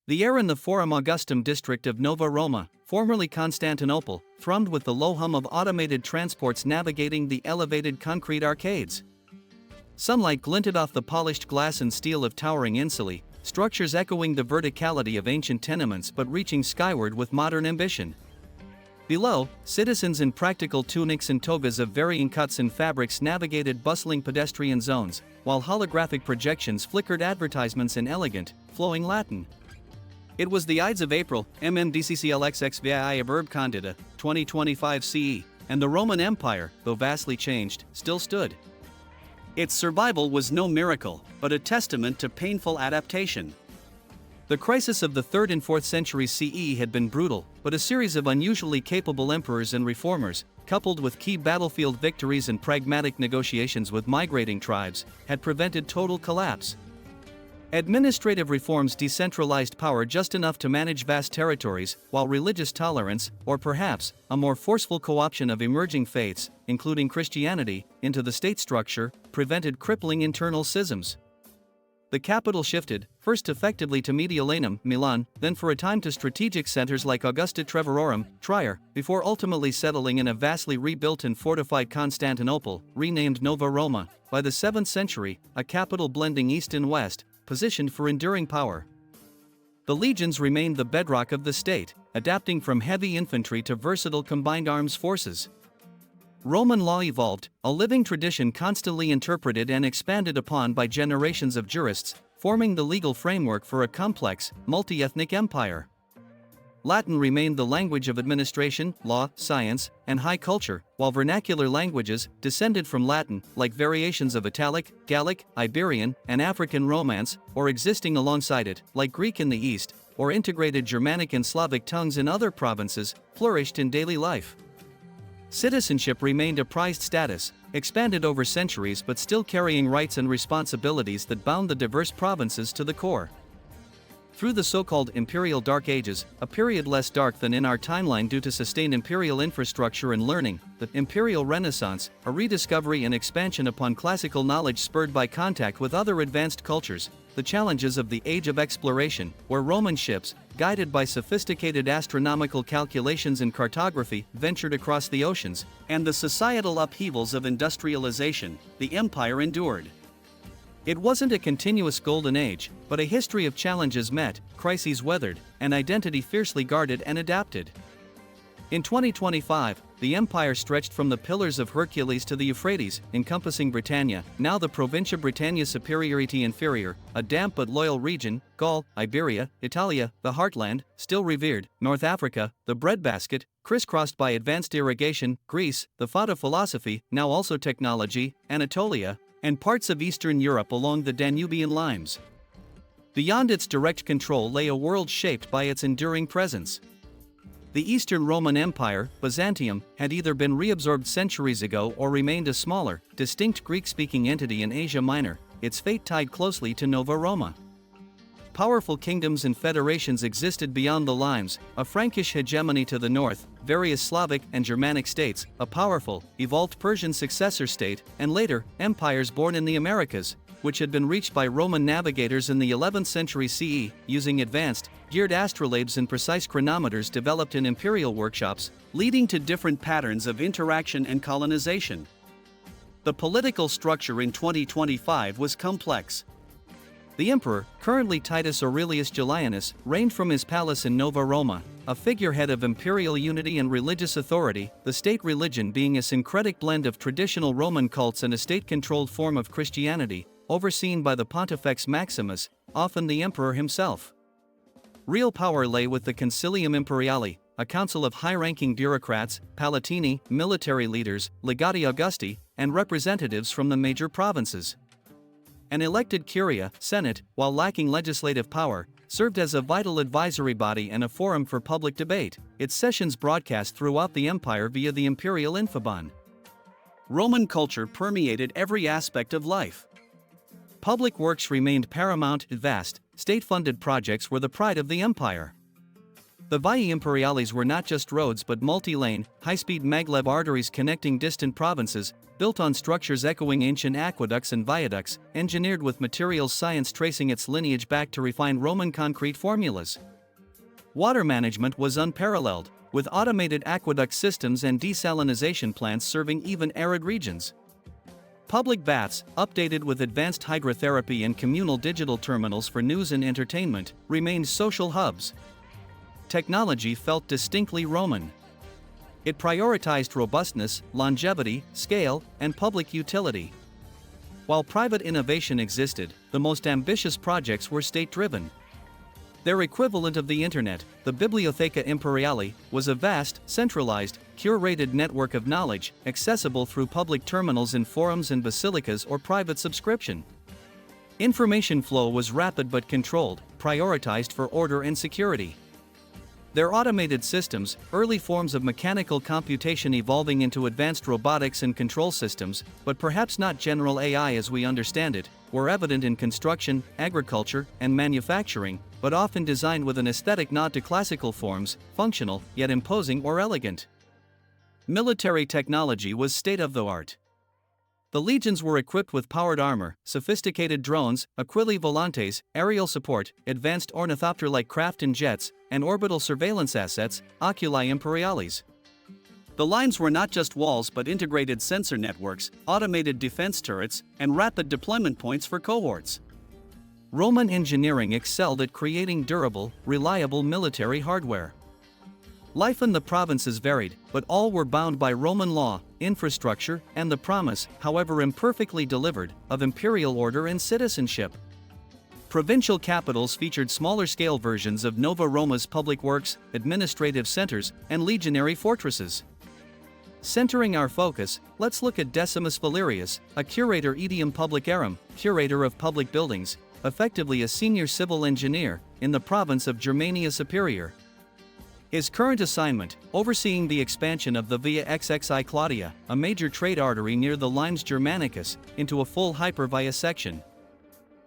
The air in the Forum Augustum district of Nova Roma, formerly Constantinople, thrummed with the low hum of automated transports navigating the elevated concrete arcades. Sunlight glinted off the polished glass and steel of towering insulae, structures echoing the verticality of ancient tenements but reaching skyward with modern ambition. Below, citizens in practical tunics and togas of varying cuts and fabrics navigated bustling pedestrian zones, while holographic projections flickered advertisements in elegant, flowing Latin. It was the Ides of April, MMDCCLXXVII of Herb Candida, 2025 CE, and the Roman Empire, though vastly changed, still stood. Its survival was no miracle, but a testament to painful adaptation. The crisis of the 3rd and 4th centuries CE had been brutal, but a series of unusually capable emperors and reformers, coupled with key battlefield victories and pragmatic negotiations with migrating tribes, had prevented total collapse. Administrative reforms decentralized power just enough to manage vast territories, while religious tolerance, or perhaps, a more forceful co-option of emerging faiths, including Christianity, into the state structure, prevented crippling internal schisms. The capital shifted, first effectively to Mediolanum, Milan, then for a time to strategic centers like Augusta Treverorum, Trier, before ultimately settling in a vastly rebuilt and fortified Constantinople, renamed Nova Roma, by the 7th century, a capital blending east and west, positioned for enduring power. The legions remained the bedrock of the state, adapting from heavy infantry to versatile combined arms forces. Roman law evolved, a living tradition constantly interpreted and expanded upon by generations of jurists, forming the legal framework for a complex, multi-ethnic empire. Latin remained the language of administration, law, science, and high culture, while vernacular languages, descended from Latin, like variations of Italic, Gallic, Iberian, and African Romance, or existing alongside it, like Greek in the East, or integrated Germanic and Slavic tongues in other provinces, flourished in daily life. Citizenship remained a prized status, expanded over centuries but still carrying rights and responsibilities that bound the diverse provinces to the core. Through the so-called Imperial Dark Ages, a period less dark than in our timeline due to sustained imperial infrastructure and learning, the Imperial Renaissance, a rediscovery and expansion upon classical knowledge spurred by contact with other advanced cultures, the challenges of the Age of Exploration, where Roman ships, guided by sophisticated astronomical calculations and cartography, ventured across the oceans, and the societal upheavals of industrialization, the empire endured. It wasn't a continuous golden age, but a history of challenges met, crises weathered, and identity fiercely guarded and adapted. In 2025, the empire stretched from the Pillars of Hercules to the Euphrates, encompassing Britannia, now the Provincia Britannia Superiority Inferior, a damp but loyal region, Gaul, Iberia, Italia, the heartland, still revered, North Africa, the breadbasket, crisscrossed by advanced irrigation, Greece, the fata philosophy, now also technology, Anatolia, and parts of Eastern Europe along the Danubian limes. Beyond its direct control lay a world shaped by its enduring presence. The Eastern Roman Empire, Byzantium, had either been reabsorbed centuries ago or remained a smaller, distinct Greek-speaking entity in Asia Minor, its fate tied closely to Nova Roma. Powerful kingdoms and federations existed beyond the limes, a Frankish hegemony to the north, various Slavic and Germanic states, a powerful, evolved Persian successor state, and later, empires born in the Americas, which had been reached by Roman navigators in the 11th century CE, using advanced, geared astrolabes and precise chronometers developed in imperial workshops, leading to different patterns of interaction and colonization. The political structure in 2025 was complex. The emperor, currently Titus Aurelius Julianus, reigned from his palace in Nova Roma, a figurehead of imperial unity and religious authority, the state religion being a syncretic blend of traditional Roman cults and a state-controlled form of Christianity, overseen by the Pontifex Maximus, often the emperor himself. Real power lay with the Concilium Imperiale, a council of high-ranking bureaucrats, palatini, military leaders, legati Augusti, and representatives from the major provinces. An elected curia, Senate, while lacking legislative power, served as a vital advisory body and a forum for public debate, its sessions broadcast throughout the empire via the imperial infobahn. Roman culture permeated every aspect of life. Public works remained paramount. Vast, state-funded projects were the pride of the empire. The Vie Imperiales were not just roads but multi-lane, high-speed maglev arteries connecting distant provinces, built on structures echoing ancient aqueducts and viaducts, engineered with materials science tracing its lineage back to refined Roman concrete formulas. Water management was unparalleled, with automated aqueduct systems and desalinization plants serving even arid regions. Public baths, updated with advanced hydrotherapy and communal digital terminals for news and entertainment, remained social hubs. Technology felt distinctly Roman. It prioritized robustness, longevity, scale, and public utility. While private innovation existed, the most ambitious projects were state-driven. Their equivalent of the Internet, the Bibliotheca Imperiale, was a vast, centralized, curated network of knowledge, accessible through public terminals in forums and basilicas or private subscription. Information flow was rapid but controlled, prioritized for order and security. Their automated systems, early forms of mechanical computation evolving into advanced robotics and control systems, but perhaps not general AI as we understand it, were evident in construction, agriculture, and manufacturing, but often designed with an aesthetic nod to classical forms, functional, yet imposing or elegant. Military technology was state-of-the-art. The legions were equipped with powered armor, sophisticated drones, aquili volantes, aerial support, advanced ornithopter-like craft and jets, and orbital surveillance assets, oculi imperiales. The lines were not just walls but integrated sensor networks, automated defense turrets, and rapid deployment points for cohorts. Roman engineering excelled at creating durable, reliable military hardware. Life in the provinces varied, but all were bound by Roman law, infrastructure, and the promise, however imperfectly delivered, of imperial order and citizenship. Provincial capitals featured smaller-scale versions of Nova Roma's public works, administrative centers, and legionary fortresses. Centering our focus, let's look at Decimus Valerius, a curator etium publicarum, curator of public buildings, effectively a senior civil engineer, in the province of Germania Superior. His current assignment, overseeing the expansion of the Via XXI Claudia, a major trade artery near the Limes Germanicus, into a full hypervia section.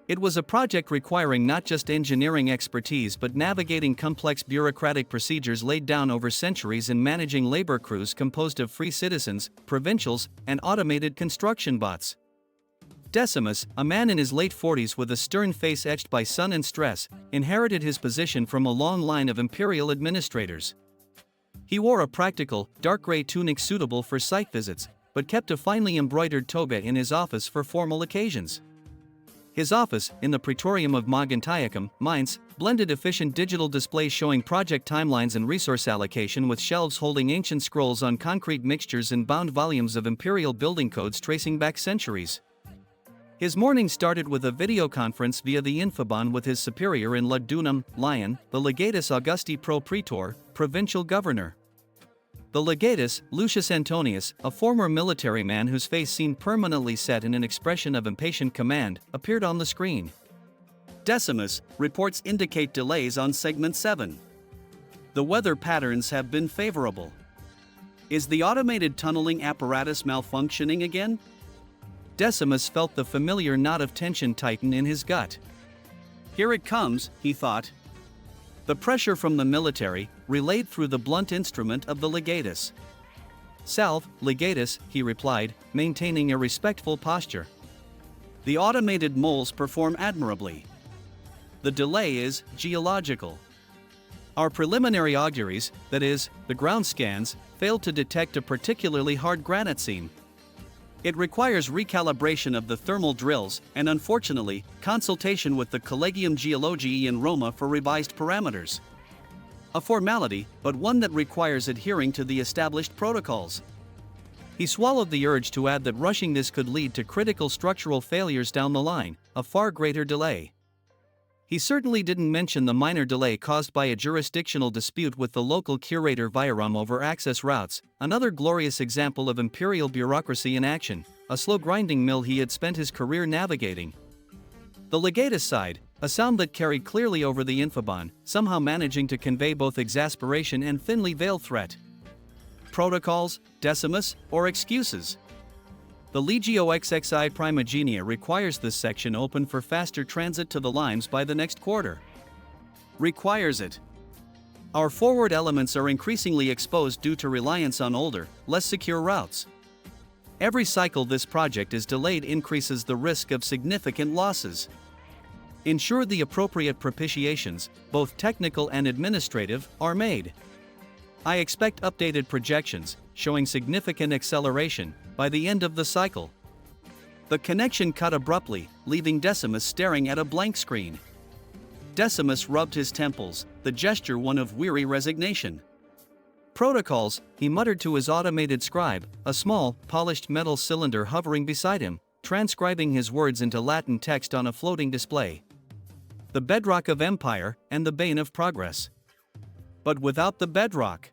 It was a project requiring not just engineering expertise but navigating complex bureaucratic procedures laid down over centuries and managing labor crews composed of free citizens, provincials, and automated construction bots. Decimus, a man in his late 40s with a stern face etched by sun and stress, inherited his position from a long line of imperial administrators. He wore a practical, dark gray tunic suitable for site visits, but kept a finely embroidered toga in his office for formal occasions. His office, in the Praetorium of Mogontiacum, Mainz, blended efficient digital displays showing project timelines and resource allocation with shelves holding ancient scrolls on concrete mixtures and bound volumes of imperial building codes tracing back centuries. His morning started with a video conference via the Infobon with his superior in Lugdunum, Lyon, the Legatus Augusti Pro Praetor, provincial governor. The legatus, Lucius Antonius, a former military man whose face seemed permanently set in an expression of impatient command, appeared on the screen. Decimus, reports indicate delays on segment 7. The weather patterns have been favorable. Is the automated tunneling apparatus malfunctioning again? Decimus felt the familiar knot of tension tighten in his gut. Here it comes, he thought. The pressure from the military, relayed through the blunt instrument of the legatus. Salve, legatus, he replied, maintaining a respectful posture. The automated moles perform admirably. The delay is geological. Our preliminary auguries, that is, the ground scans, failed to detect a particularly hard granite seam. It requires recalibration of the thermal drills and, unfortunately, consultation with the Collegium Geologiae in Roma for revised parameters. A formality, but one that requires adhering to the established protocols. He swallowed the urge to add that rushing this could lead to critical structural failures down the line, a far greater delay. He certainly didn't mention the minor delay caused by a jurisdictional dispute with the local curator Viarum over access routes, another glorious example of imperial bureaucracy in action, a slow grinding mill he had spent his career navigating. The legatus sighed, a sound that carried clearly over the Infobon, somehow managing to convey both exasperation and thinly veiled threat. Protocols, Decimus, or excuses? The Legio XXI Primogenia requires this section open for faster transit to the Limes by the next quarter. Requires it. Our forward elements are increasingly exposed due to reliance on older, less secure routes. Every cycle this project is delayed increases the risk of significant losses. Ensure the appropriate propitiations, both technical and administrative, are made. I expect updated projections, showing significant acceleration, by the end of the cycle. The connection cut abruptly, leaving Decimus staring at a blank screen. Decimus rubbed his temples, the gesture one of weary resignation. Protocols, he muttered to his automated scribe, a small, polished metal cylinder hovering beside him, transcribing his words into Latin text on a floating display. The bedrock of empire, and the bane of progress. But without the bedrock.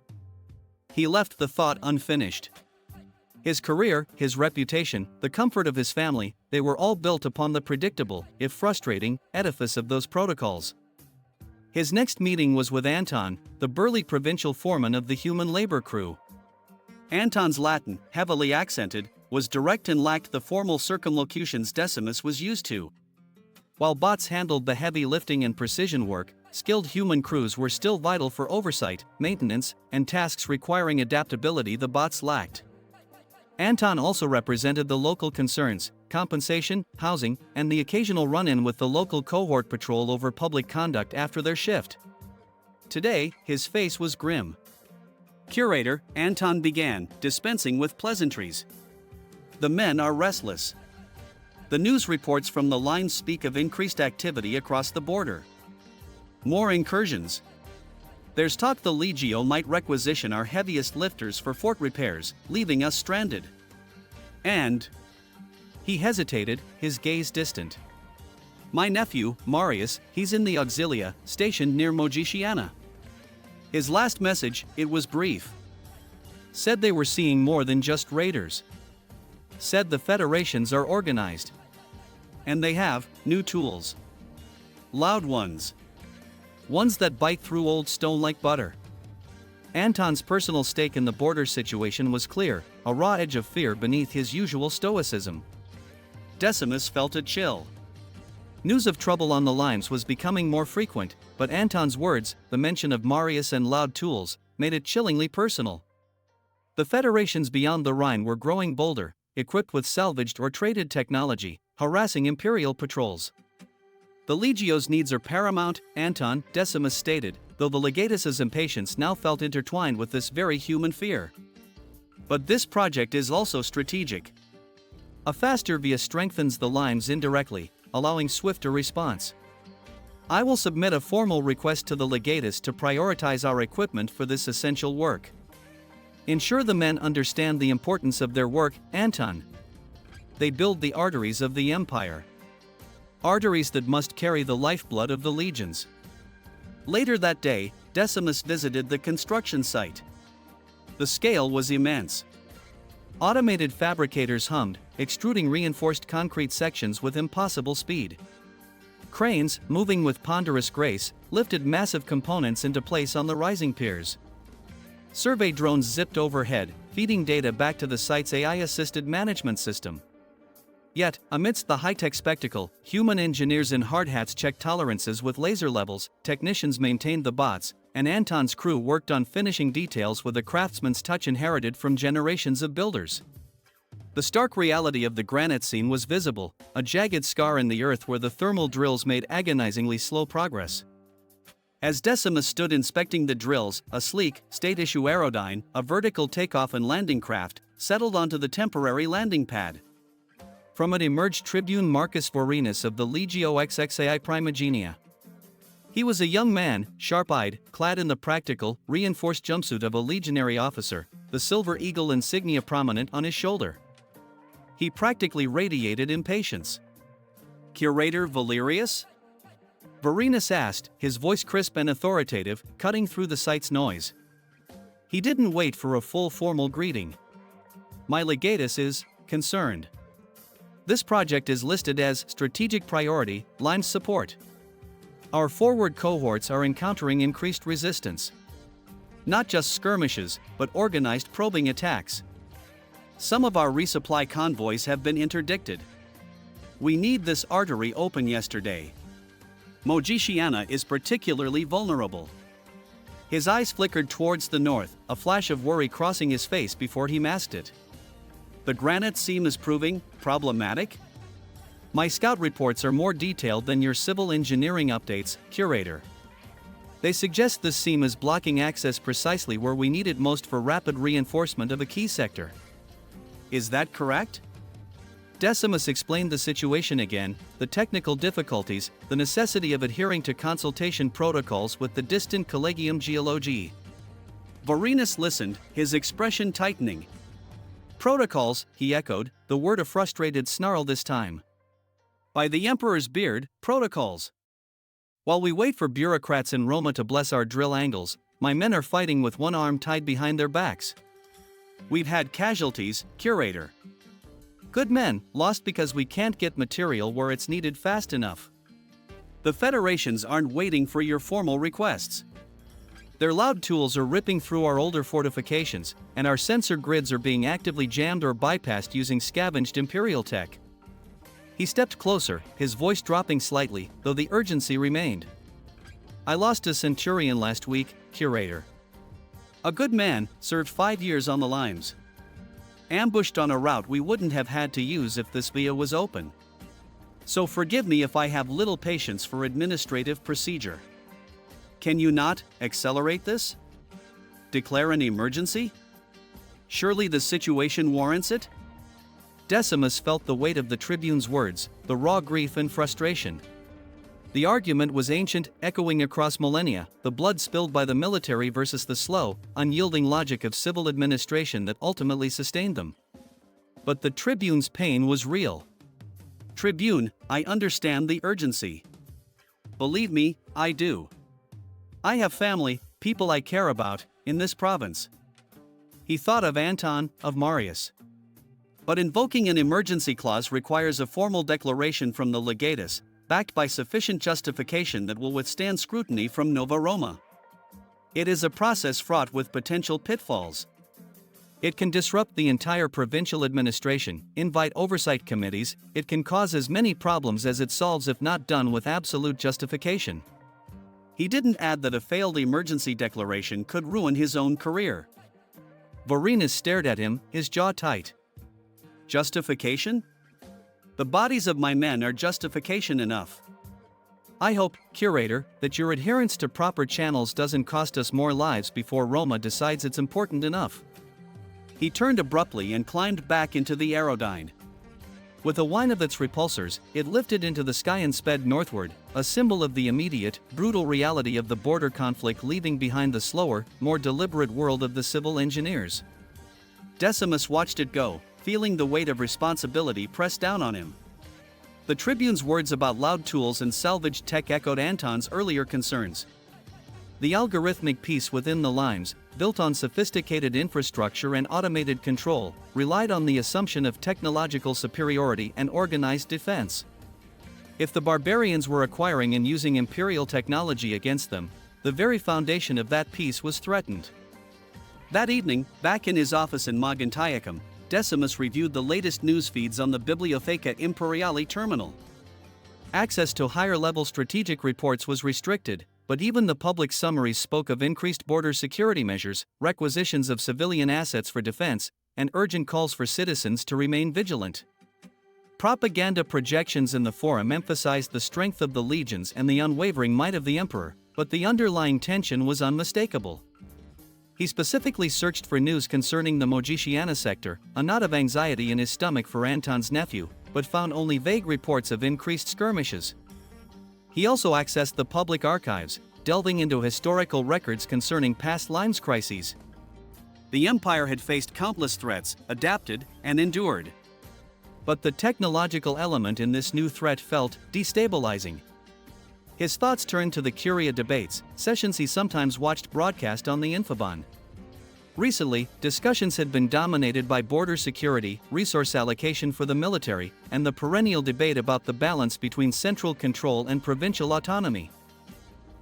He left the thought unfinished. His career, his reputation, the comfort of his family, they were all built upon the predictable, if frustrating, edifice of those protocols. His next meeting was with Anton, the burly provincial foreman of the human labor crew. Anton's Latin, heavily accented, was direct and lacked the formal circumlocutions Decimus was used to. While bots handled the heavy lifting and precision work, skilled human crews were still vital for oversight, maintenance, and tasks requiring adaptability the bots lacked. Anton also represented the local concerns, compensation, housing, and the occasional run-in with the local cohort patrol over public conduct after their shift. Today, his face was grim. "Curator," Anton began, dispensing with pleasantries. "The men are restless. The news reports from the lines speak of increased activity across the border. More incursions. There's talk the Legio might requisition our heaviest lifters for fort repairs, leaving us stranded. And..." He hesitated, his gaze distant. "My nephew, Marius, he's in the Auxilia, stationed near Mogiciana. His last message, it was brief. Said they were seeing more than just raiders. Said the federations are organized. And they have new tools. Loud ones. Ones that bite through old stone like butter." Anton's personal stake in the border situation was clear, a raw edge of fear beneath his usual stoicism. Decimus felt a chill. News of trouble on the lines was becoming more frequent, but Anton's words, the mention of Marius and loud tools, made it chillingly personal. The federations beyond the Rhine were growing bolder, equipped with salvaged or traded technology, harassing imperial patrols. "The Legio's needs are paramount," Anton, Decimus stated, though the legatus's impatience now felt intertwined with this very human fear. "But this project is also strategic. A faster via strengthens the lines indirectly, allowing swifter response. I will submit a formal request to the legatus to prioritize our equipment for this essential work. Ensure the men understand the importance of their work, Anton. They build the arteries of the empire. Arteries that must carry the lifeblood of the legions." Later that day, Decimus visited the construction site. The scale was immense. Automated fabricators hummed, extruding reinforced concrete sections with impossible speed. Cranes, moving with ponderous grace, lifted massive components into place on the rising piers. Survey drones zipped overhead, feeding data back to the site's AI-assisted management system. Yet, amidst the high-tech spectacle, human engineers in hard hats checked tolerances with laser levels, technicians maintained the bots, and Anton's crew worked on finishing details with a craftsman's touch inherited from generations of builders. The stark reality of the granite scene was visible, a jagged scar in the earth where the thermal drills made agonizingly slow progress. As Decimus stood inspecting the drills, a sleek, state-issue Aerodyne, a vertical takeoff and landing craft, settled onto the temporary landing pad. From it emerged Tribune Marcus Vorenus of the Legio XXAI Primogenia. He was a young man, sharp-eyed, clad in the practical, reinforced jumpsuit of a legionary officer, the silver eagle insignia prominent on his shoulder. He practically radiated impatience. "Curator Valerius?" Vorenus asked, his voice crisp and authoritative, cutting through the site's noise. He didn't wait for a full formal greeting. "My legatus is concerned. This project is listed as strategic priority, line support. Our forward cohorts are encountering increased resistance. Not just skirmishes, but organized probing attacks. Some of our resupply convoys have been interdicted. We need this artery open yesterday. Mogiciana is particularly vulnerable." His eyes flickered towards the north, a flash of worry crossing his face before he masked it. The granite seam is proving problematic? My scout reports are more detailed than your civil engineering updates, Curator. They suggest this seam is blocking access precisely where we need it most for rapid reinforcement of a key sector. Is that correct? Decimus explained the situation again, the technical difficulties, the necessity of adhering to consultation protocols with the distant Collegium Geologiae. Vorenus listened, his expression tightening. Protocols, he echoed, the word a frustrated snarl this time. By the Emperor's beard, protocols. While we wait for bureaucrats in Roma to bless our drill angles, my men are fighting with one arm tied behind their backs. We've had casualties, Curator. Good men, lost because we can't get material where it's needed fast enough. The Federations aren't waiting for your formal requests. Their loud tools are ripping through our older fortifications, and our sensor grids are being actively jammed or bypassed using scavenged Imperial tech. He stepped closer, his voice dropping slightly, though the urgency remained. I lost a Centurion last week, Curator. A good man, served 5 years on the limes. Ambushed on a route we wouldn't have had to use if this via was open. So forgive me if I have little patience for administrative procedure. Can you not accelerate this? Declare an emergency? Surely the situation warrants it? Decimus felt the weight of the tribune's words, the raw grief and frustration. The argument was ancient, echoing across millennia, the blood spilled by the military versus the slow, unyielding logic of civil administration that ultimately sustained them. But the tribune's pain was real. Tribune, I understand the urgency. Believe me, I do. I have family, people I care about, in this province. He thought of Anton, of Marius. But invoking an emergency clause requires a formal declaration from the legatus, backed by sufficient justification that will withstand scrutiny from Nova Roma. It is a process fraught with potential pitfalls. It can disrupt the entire provincial administration, invite oversight committees, it can cause as many problems as it solves if not done with absolute justification. He didn't add that a failed emergency declaration could ruin his own career. Vorenus stared at him, his jaw tight. Justification? The bodies of my men are justification enough. I hope, Curator, that your adherence to proper channels doesn't cost us more lives before Roma decides it's important enough. He turned abruptly and climbed back into the Aerodyne. With a whine of its repulsors, it lifted into the sky and sped northward, a symbol of the immediate, brutal reality of the border conflict, leaving behind the slower, more deliberate world of the civil engineers. Decimus watched it go, feeling the weight of responsibility press down on him. The Tribune's words about loud tools and salvage tech echoed Anton's earlier concerns. The algorithmic piece within the limes, built on sophisticated infrastructure and automated control, relied on the assumption of technological superiority and organized defense. If the barbarians were acquiring and using imperial technology against them, the very foundation of that piece was threatened. That evening, back in his office in Mogontiacum, Decimus reviewed the latest news feeds on the Bibliotheca Imperiale terminal. Access to higher-level strategic reports was restricted, but even the public summaries spoke of increased border security measures, requisitions of civilian assets for defense, and urgent calls for citizens to remain vigilant. Propaganda projections in the forum emphasized the strength of the legions and the unwavering might of the emperor, but the underlying tension was unmistakable. He specifically searched for news concerning the Mogiciana sector, a knot of anxiety in his stomach for Anton's nephew, but found only vague reports of increased skirmishes. He also accessed the public archives, delving into historical records concerning past limes crises. The empire had faced countless threats, adapted, and endured. But the technological element in this new threat felt destabilizing. His thoughts turned to the Curia debates, sessions he sometimes watched broadcast on the Infobahn. Recently, discussions had been dominated by border security, resource allocation for the military, and the perennial debate about the balance between central control and provincial autonomy.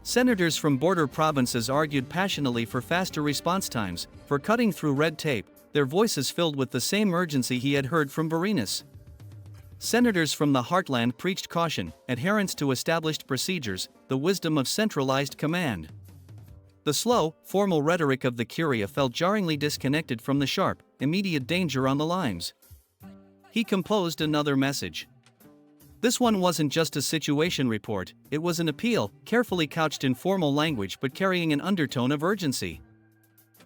Senators from border provinces argued passionately for faster response times, for cutting through red tape, their voices filled with the same urgency he had heard from Vorenus. Senators from the heartland preached caution, adherence to established procedures, the wisdom of centralized command. The slow, formal rhetoric of the Curia felt jarringly disconnected from the sharp, immediate danger on the limes. He composed another message. This one wasn't just a situation report, it was an appeal, carefully couched in formal language but carrying an undertone of urgency.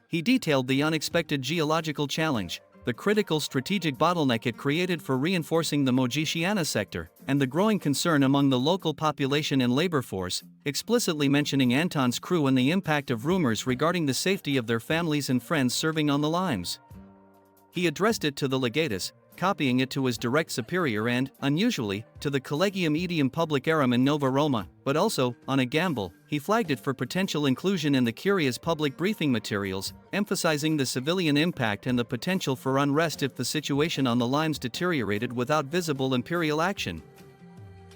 He detailed the unexpected geological challenge, the critical strategic bottleneck it created for reinforcing the Mogiciana sector, and the growing concern among the local population and labor force, explicitly mentioning Anton's crew and the impact of rumors regarding the safety of their families and friends serving on the limes. He addressed it to the legatus, copying it to his direct superior and, unusually, to the Collegium Aedium Publicarum in Nova Roma, but also, on a gamble, he flagged it for potential inclusion in the Curia's public briefing materials, emphasizing the civilian impact and the potential for unrest if the situation on the limes deteriorated without visible imperial action.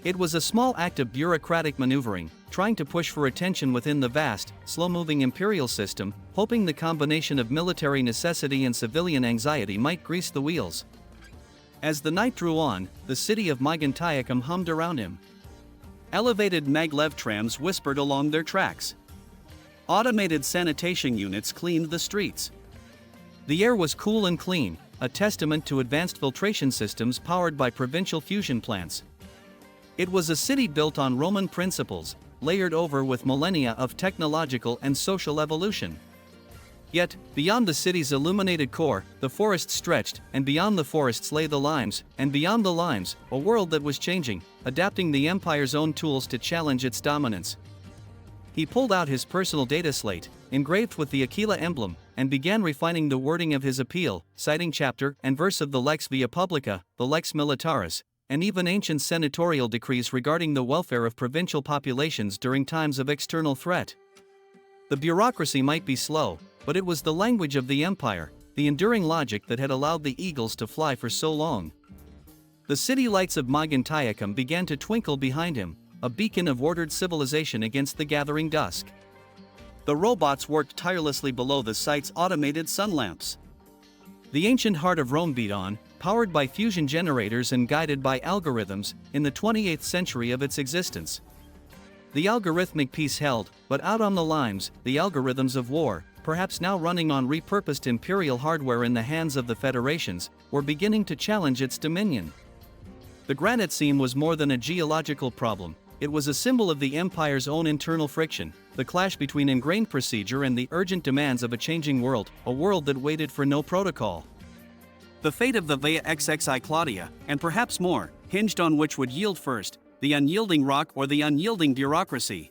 It was a small act of bureaucratic maneuvering, trying to push for attention within the vast, slow-moving imperial system, hoping the combination of military necessity and civilian anxiety might grease the wheels. As the night drew on, the city of Mogontiacum hummed around him. Elevated maglev trams whispered along their tracks. Automated sanitation units cleaned the streets. The air was cool and clean, a testament to advanced filtration systems powered by provincial fusion plants. It was a city built on Roman principles, layered over with millennia of technological and social evolution. Yet, beyond the city's illuminated core, the forest stretched, and beyond the forests lay the limes, and beyond the limes, a world that was changing, adapting the Empire's own tools to challenge its dominance. He pulled out his personal data slate, engraved with the Aquila emblem, and began refining the wording of his appeal, citing chapter and verse of the Lex Via Publica, the Lex Militaris, and even ancient senatorial decrees regarding the welfare of provincial populations during times of external threat. The bureaucracy might be slow, but it was the language of the empire, the enduring logic that had allowed the eagles to fly for so long. The city lights of Mogontiacum began to twinkle behind him, a beacon of ordered civilization against the gathering dusk. The robots worked tirelessly below the site's automated sun lamps. The ancient heart of Rome beat on, powered by fusion generators and guided by algorithms, in the 28th century of its existence. The algorithmic peace held, but out on the limes, the algorithms of war, perhaps now running on repurposed imperial hardware in the hands of the federations, were beginning to challenge its dominion. The granite seam was more than a geological problem, it was a symbol of the empire's own internal friction, the clash between ingrained procedure and the urgent demands of a changing world, a world that waited for no protocol. The fate of the Via XXI Claudia, and perhaps more, hinged on which would yield first, the unyielding rock or the unyielding bureaucracy.